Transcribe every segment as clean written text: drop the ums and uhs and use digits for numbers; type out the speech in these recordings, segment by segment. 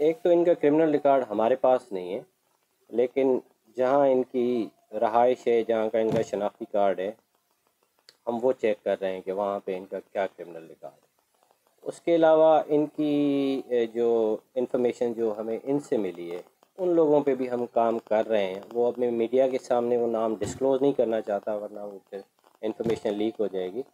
एक तो इनका क्रिमिनल रिकॉर्ड हमारे पास नहीं है, लेकिन जहाँ इनकी रहाइश है, जहाँ का इनका शनाख्ती कार्ड है, हम वो चेक कर रहे हैं कि वहाँ पे इनका क्या क्रिमिनल रिकॉर्ड है। उसके अलावा इनकी जो इन्फॉर्मेशन जो हमें इनसे मिली है, उन लोगों पे भी हम काम कर रहे हैं। वो अपने मीडिया के सामने वो नाम डिस्क्लोज़ नहीं करना चाहता, वरना वो फिर इन्फॉर्मेशन लीक हो जाएगी।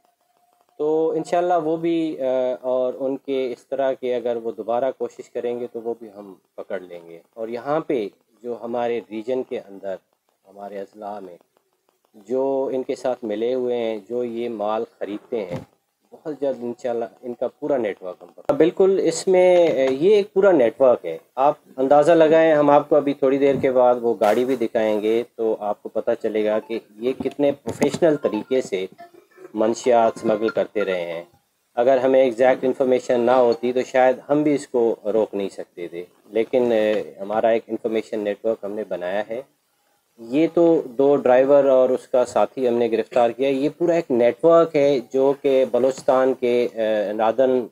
तो इंशाल्लाह वो भी और उनके इस तरह के अगर वो दोबारा कोशिश करेंगे तो वो भी हम पकड़ लेंगे। और यहाँ पे जो हमारे रीजन के अंदर, हमारे अजला में जो इनके साथ मिले हुए हैं, जो ये माल ख़रीदते हैं, बहुत जल्द इंशाल्लाह इनका पूरा नेटवर्क हम पकड़। बिल्कुल, इसमें ये एक पूरा नेटवर्क है। आप अंदाज़ा लगाएं, हम आपको अभी थोड़ी देर के बाद वो गाड़ी भी दिखाएंगे तो आपको पता चलेगा कि ये कितने प्रोफेशनल तरीके से मंशियात स्मगल करते रहे हैं। अगर हमें एग्जैक्ट इन्फॉर्मेशन ना होती तो शायद हम भी इसको रोक नहीं सकते थे, लेकिन हमारा एक इन्फॉर्मेशन नेटवर्क हमने बनाया है। ये तो 2 ड्राइवर और उसका साथी हमने गिरफ़्तार किया। ये पूरा एक नेटवर्क है जो कि बलूचिस्तान के नादन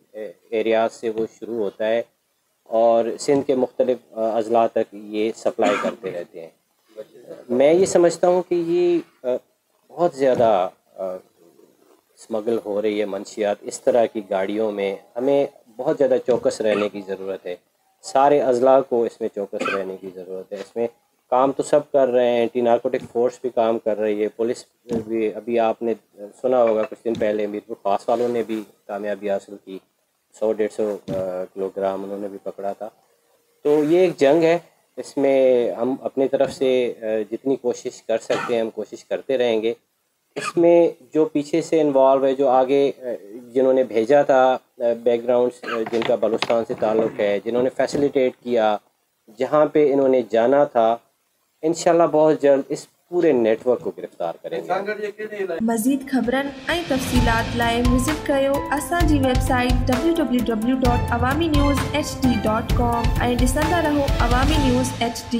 एरिया से वो शुरू होता है और सिंध के मुख्तलिफ़ अज़ला तक ये सप्लाई करते रहते हैं। मैं ये समझता हूँ कि ये बहुत ज़्यादा स्मगल हो रही है मंशियात इस तरह की गाड़ियों में। हमें बहुत ज़्यादा चौकस रहने की ज़रूरत है। सारे अज़ला को इसमें चौकस रहने की ज़रूरत है। इसमें काम तो सब कर रहे हैं, एंटी नारकोटिक फ़ोर्स भी काम कर रही है, पुलिस भी। अभी आपने सुना होगा कुछ दिन पहले मीरपुर पास वालों ने भी कामयाबी हासिल की, 100-150 किलोग्राम उन्होंने भी पकड़ा था। तो ये एक जंग है, इसमें हम अपनी तरफ से जितनी कोशिश कर सकते हैं हम कोशिश करते रहेंगे। इसमें जो पीछे से इन्वॉल्व है, जो आगे जिन्होंने भेजा था, बैकग्राउंड्स जिनका बलूचिस्तान से ताल्लुक़ है, जिन्होंने फैसिलिटेट किया, जहाँ पे इन्होंने जाना था, इंशाल्लाह बहुत जल्द इस पूरे नेटवर्क को गिरफ़्तार करेंगे। मज़ीद ख़बरन ऐं तफ़सीलात लाइ विज़िट कयो असांजी वेबसाइट www.awamiNewsHD.com ऐं ॾिसंदा रहो अवामी न्यूज़ HD।